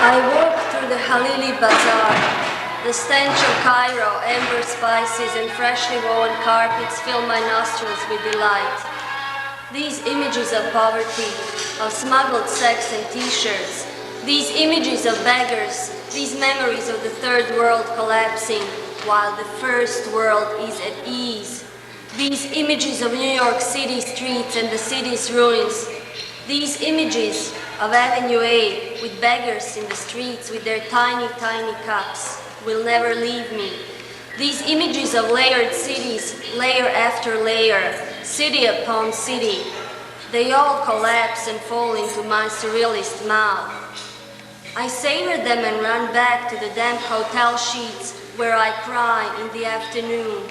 I walk through the Halili Bazaar. The stench of Cairo, amber spices and freshly woven carpets fill my nostrils with delight. These images of poverty, of smuggled sex and t-shirts, these images of beggars, these memories of the third world collapsing while the first world is at ease, these images of New York City streets and the city's ruins, these images of Avenue A with beggars in the streets with their tiny, tiny cups will never leave me. These images of layered cities, layer after layer, city upon city, they all collapse and fall into my surrealist mouth. I savor them and run back to the damp hotel sheets where I cry in the afternoon.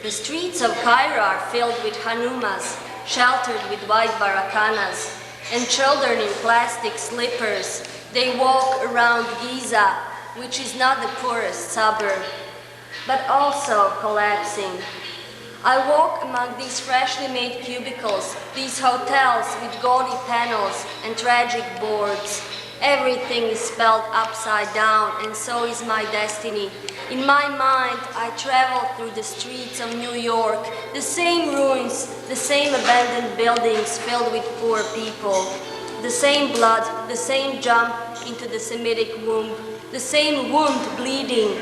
The streets of Cairo are filled with Hanumas, sheltered with white barakanas, and children in plastic slippers. They walk around Giza, which is not the poorest suburb, but also collapsing. I walk among these freshly made cubicles, these hotels with gaudy panels and tragic boards. Everything is spelled upside down, and so is my destiny. In my mind, I travel through the streets of New York, the same ruins, the same abandoned buildings filled with poor people, the same blood, the same jump into the Semitic womb, the same wound bleeding.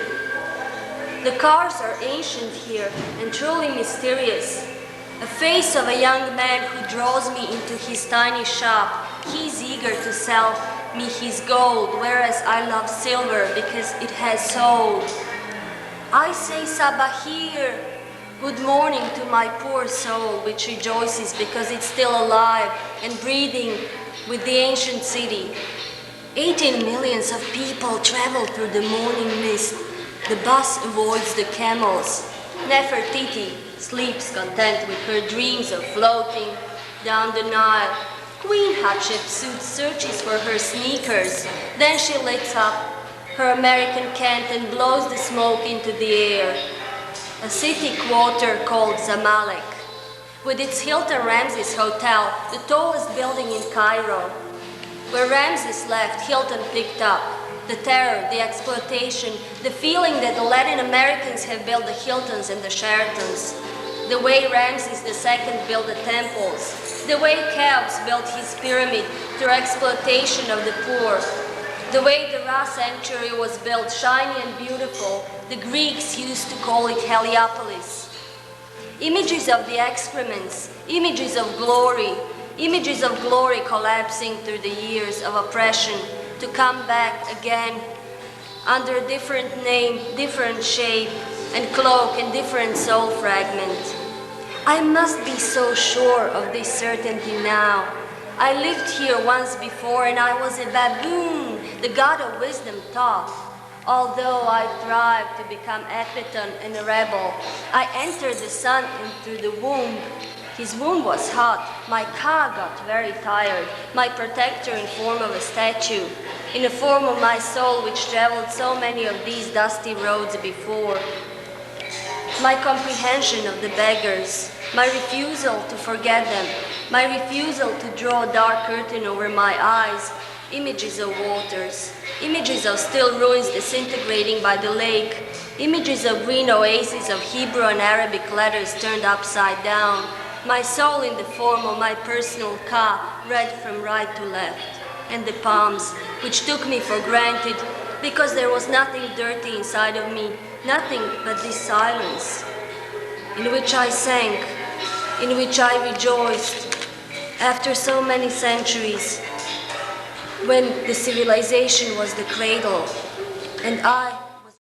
The cars are ancient here and truly mysterious. A face of a young man who draws me into his tiny shop. He's eager to sell me his gold, whereas I love silver because it has soul. I say Sabahir, good morning to my poor soul, which rejoices because it's still alive and breathing with the ancient city. 18 millions of people travel through the morning mist. The bus avoids the camels. Nefertiti sleeps content with her dreams of floating down the Nile. Queen Hatshepsut searches for her sneakers. Then she licks up her American cant and blows the smoke into the air. A city quarter called Zamalek, with its Hilton Ramses Hotel, the tallest building in Cairo. Where Ramses left, Hilton picked up. The terror, the exploitation, the feeling that the Latin Americans have built the Hiltons and the Sheratons. The way Ramses II built the temples. The way Cheops built his pyramid through exploitation of the poor. The way the Ra sanctuary was built, shiny and beautiful, the Greeks used to call it Heliopolis. Images of the excrements, images of glory collapsing through the years of oppression, to come back again under a different name, different shape, and cloak and different soul fragment. I must be so sure of this certainty now. I lived here once before and I was a baboon, the god of wisdom taught. Although I thrived to become Eknaton and a rebel, I entered the sun and through the womb. His womb was hot, my Ka got very tired, my protector in form of a statue, in the form of my soul which traveled so many of these dusty roads before. My comprehension of the beggars, my refusal to forget them, my refusal to draw a dark curtain over my eyes, images of waters, images of still ruins disintegrating by the lake, images of green oases of Hebrew and Arabic letters turned upside down, my soul in the form of my personal Ka read from right to left, and the palms, which took me for granted because there was nothing dirty inside of me, nothing but this silence, in which I sank, in which I rejoiced, after so many centuries, when the civilization was the cradle, and I